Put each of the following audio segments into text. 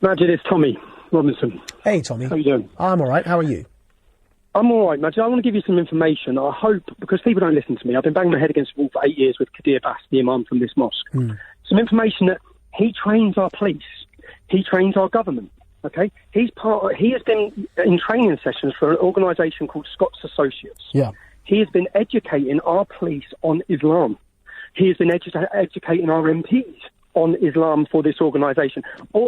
Maajid, it's Tommy Robinson. Hey, Tommy. How you doing? I'm all right. How are you? I'm all right, Maajid. I want to give you some information. I hope, because people don't listen to me, I've been banging my head against the wall for 8 years with Kadir Bass, the imam from this mosque. Some information that he trains our police. He trains our government. Okay? He has been in training sessions for an organisation called Scott's Associates. Yeah. He has been educating our police on Islam. He has been educating our MPs on Islam for this organisation.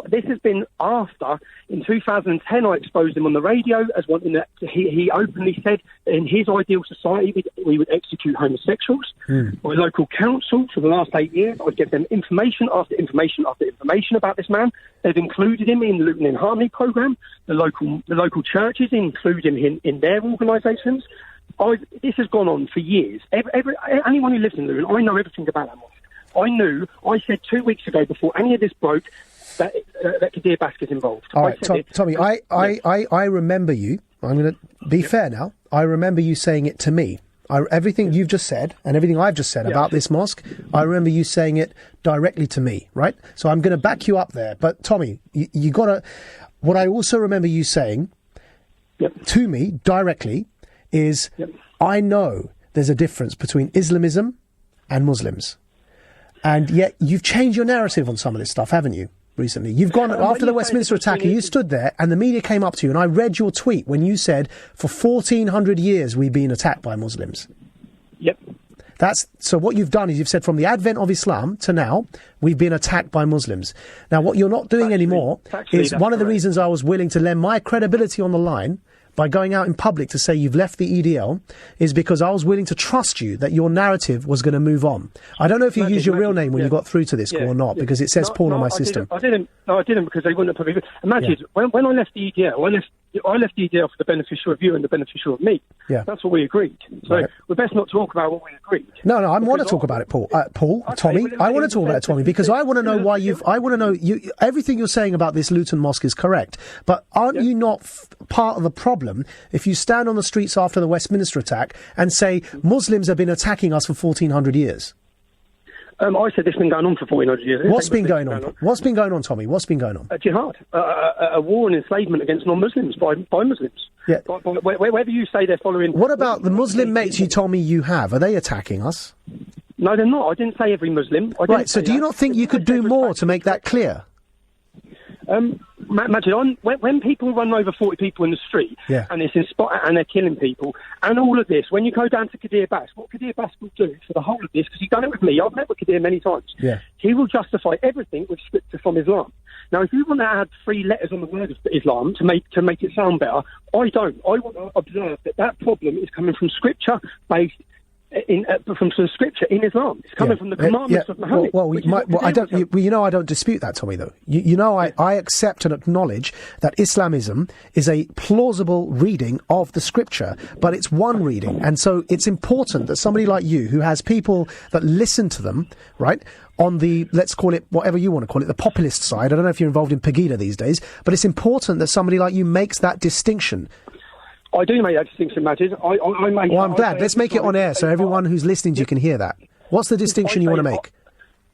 This has been after, in 2010, I exposed him on the radio as wanting that. He openly said in his ideal society we would execute homosexuals. My local council for the last 8 years, I would give them information after information after information about this man. They've included him in the Luton in Harmony programme. The local churches include him in their organisations. This has gone on for years. Anyone who lives in Luton, I know everything about that mosque. I said 2 weeks ago, before any of this broke, that Kadir Bass is involved. All right, Tommy, I remember you. I'm going to be fair now. I remember you saying it to me. Everything you've just said and everything I've just said about this mosque, I remember you saying it directly to me, right? So I'm going to back you up there. But, Tommy, you got to... What I also remember you saying to me directly is, I know there's a difference between Islamism and Muslims. And yet you've changed your narrative on some of this stuff, haven't you, recently? You've gone, after the Westminster attack, you stood there and the media came up to you, and I read your tweet when you said, for 1,400 years we've been attacked by Muslims. Yep. So what you've done is you've said from the advent of Islam to now, we've been attacked by Muslims. Now, what you're not doing anymore is one of the reasons I was willing to lend my credibility on the line by going out in public to say you've left the EDL is because I was willing to trust you that your narrative was going to move on. I don't know if you used your real name when you got through to this call or not, because it says Paul on my system. I didn't because they wouldn't have put me... Imagine, when I left the EDL, I left the EDL for the beneficial of you and the beneficial of me. Yeah. That's what we agreed. So we're best not talk about what we agreed. No, I want to talk about it, Paul. Tommy, I want to talk about it, Tommy, because I want to know why I want to know... everything you're saying about this Luton Mosque is correct, but aren't you not part of the problem if you stand on the streets after the Westminster attack and say Muslims have been attacking us for 1,400 years? I said this has been going on for 1,400 years. What's been going on? What's been going on, Tommy? What's been going on? A jihad. A war and enslavement against non-Muslims by Muslims. Yeah. Whether you say they're following... What about the Muslim mates you told me you have? Are they attacking us? No, they're not. I didn't say every Muslim. Right, so do you not think you could do more to make that clear? Imagine when people run over 40 people in the street and it's in spot and they're killing people and all of this, when you go down to Kadir Bass, what Kadir Bass will do for the whole of this, because he's done it with me, I've met with Kadir many times, he will justify everything with scripture from Islam. Now, if you want to add 3 letters on the word of Islam to make it sound better, I don't. I want to observe that problem is coming from scripture based from the scripture in Islam. It's coming from the commandments of Muhammad. I don't dispute that, Tommy, though. I accept and acknowledge that Islamism is a plausible reading of the scripture, but it's one reading. And so it's important that somebody like you, who has people that listen to them, right, on the, let's call it whatever you want to call it, the populist side. I don't know if you're involved in Pegida these days, but it's important that somebody like you makes that distinction. I do make that distinction, Maajid. I'm glad. Let's make it on air so everyone who's listening to you can hear that. What's the distinction you want to make?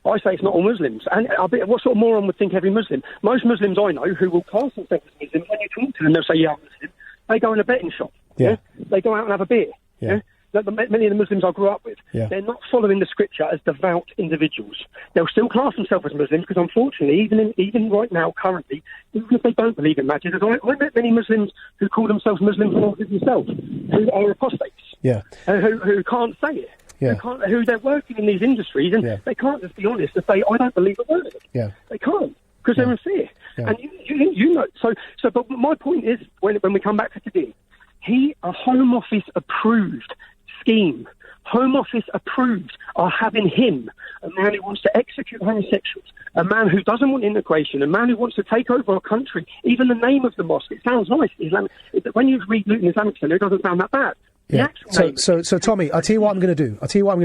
I say it's not all Muslims. And what sort of moron would think every Muslim? Most Muslims I know who will class themselves as Muslims, when you talk to them, they'll say, yeah, I'm Muslim. They go in a betting shop. Yeah. They go out and have a beer. Yeah. Many of the Muslims I grew up with, they're not following the scripture as devout individuals. They'll still class themselves as Muslims because, unfortunately, even right now, currently, even if they don't believe in Maajid, I met many Muslims who call themselves Muslims and themselves, who are apostates, who can't say it, who they're working in these industries, and they can't just be honest and say, I don't believe a word of it. They can't, because they're in fear. And you know, but my point is, when we come back to today, a Home Office approved scheme. Home Office approved are having him, a man who wants to execute homosexuals, a man who doesn't want integration, a man who wants to take over our country. Even the name of the mosque, it sounds nice. When you read Luton Islamic Centre, it doesn't sound that bad. Yeah. So Tommy, I'll tell you what I'm going to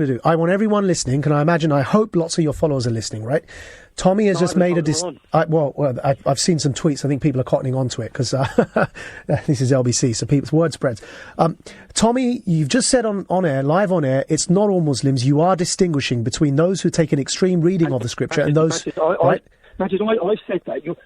do. I want everyone listening. I hope lots of your followers are listening, right? Tommy has just made I've seen some tweets. I think people are cottoning onto it because this is LBC, so people's word spreads. Tommy, you've just said on air, live on air, it's not all Muslims. You are distinguishing between those who take an extreme reading of the scripture and those, right? Majid, I said that.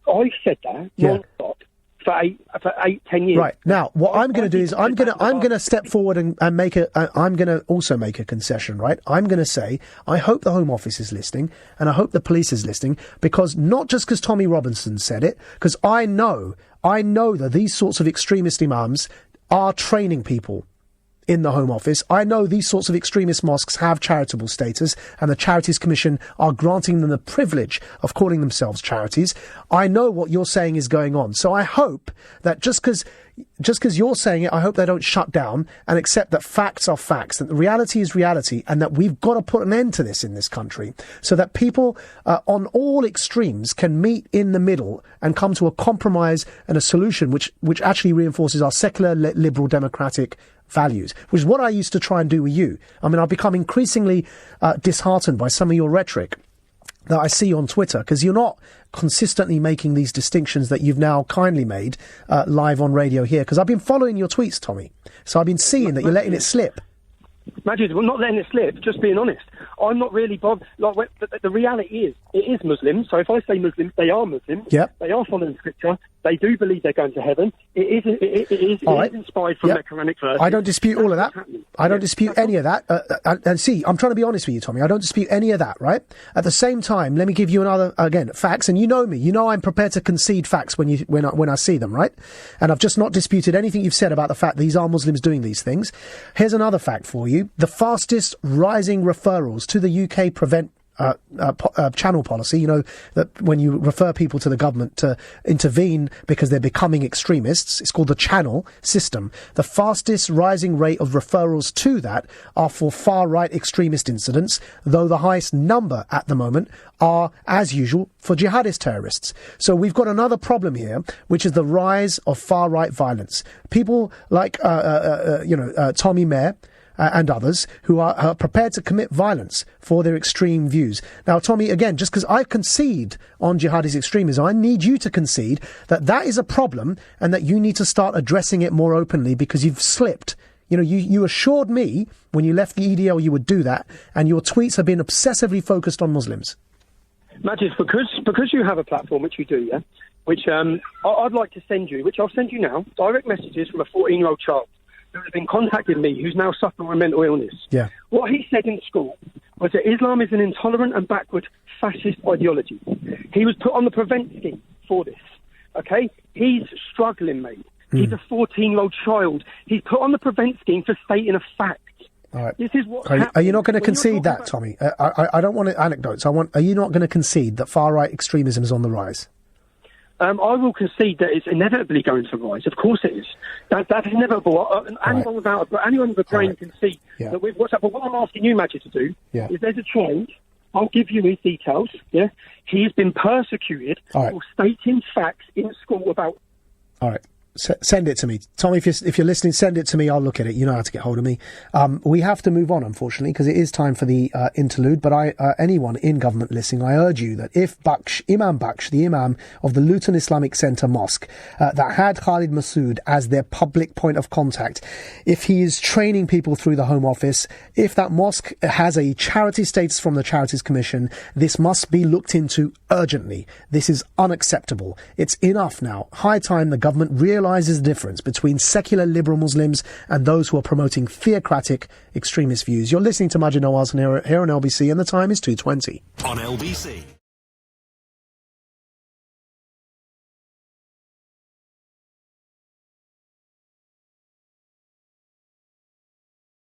I said that non-stop for 10 years. Right. Now, what I'm going to do is I'm going to step forward and make I'm going to also make a concession, right? I'm going to say, I hope the Home Office is listening and I hope the police is listening, because not just because Tommy Robinson said it, because I know that these sorts of extremist imams are training people in the Home Office. I know these sorts of extremist mosques have charitable status, and the Charities Commission are granting them the privilege of calling themselves charities. I know what you're saying is going on. So I hope that just because you're saying it, I hope they don't shut down and accept that facts are facts, that the reality is reality, and that we've got to put an end to this in this country so that people on all extremes can meet in the middle and come to a compromise and a solution which actually reinforces our secular, liberal, democratic values, which is what I used to try and do with you. I mean, I've become increasingly disheartened by some of your rhetoric that I see on Twitter, because you're not consistently making these distinctions that you've now kindly made live on radio here, because I've been following your tweets, Tommy. So I've been seeing that you're letting it slip. Majid, we're not letting it slip, just being honest. I'm not really bothered. Like, the reality is, it is Muslims. So if I say Muslims, they are Muslims. Yep. They are following Scripture. They do believe they're going to heaven. It is inspired from their Quranic verses. I don't dispute all of that. I don't dispute any of that. And see, I'm trying to be honest with you, Tommy. I don't dispute any of that, right? At the same time, let me give you another, again, facts. And you know me. You know I'm prepared to concede facts when I see them, right? And I've just not disputed anything you've said about the fact these are Muslims doing these things. Here's another fact for you. The fastest rising referrals to the UK Prevent channel policy, you know, that when you refer people to the government to intervene because they're becoming extremists, it's called the channel system. The fastest rising rate of referrals to that are for far-right extremist incidents, though the highest number at the moment are, as usual, for jihadist terrorists. So we've got another problem here, which is the rise of far-right violence. People like, Tommy Mayer, and others who are prepared to commit violence for their extreme views. Now, Tommy, again, just because I concede on jihadist extremism, I need you to concede that that is a problem and that you need to start addressing it more openly, because you've slipped. You know, you assured me when you left the EDL you would do that, and your tweets have been obsessively focused on Muslims. Majid, because you have a platform, which you do, yeah, which I'd like to send you, which I'll send you now, direct messages from a 14-year-old child who has been contacting me, who's now suffering with mental illness. Yeah. What he said in school was that Islam is an intolerant and backward fascist ideology. He was put on the prevent scheme for this. Okay? He's struggling, mate. He's a 14-year-old child. He's put on the prevent scheme for stating a fact. All right. This is what. Are you not going to concede that, Tommy? I don't want anecdotes. Are you not going to concede that far-right extremism is on the rise? I will concede that it's inevitably going to rise. Of course it is. That's inevitable. Anyone with a brain can see that with what's up. But what I'm asking you, Maajid, to do is there's a child. I'll give you his details. Yeah, he has been persecuted for stating facts in school about. All right. Send it to me, Tommy. If you're listening, send it to me. I'll look at it. You know how to get hold of me. We have to move on, unfortunately, because it is time for the interlude. But anyone in government listening, I urge you that if Imam Baksh, the Imam of the Luton Islamic Centre Mosque, that had Khalid Masood as their public point of contact, if he is training people through the Home Office, if that mosque has a charity status from the Charities Commission, this must be looked into urgently. This is unacceptable. It's enough now. High time the government realises the difference between secular liberal Muslims and those who are promoting theocratic extremist views. You're listening to Maajid Nawaz here on LBC, and the time is 2:20. On LBC.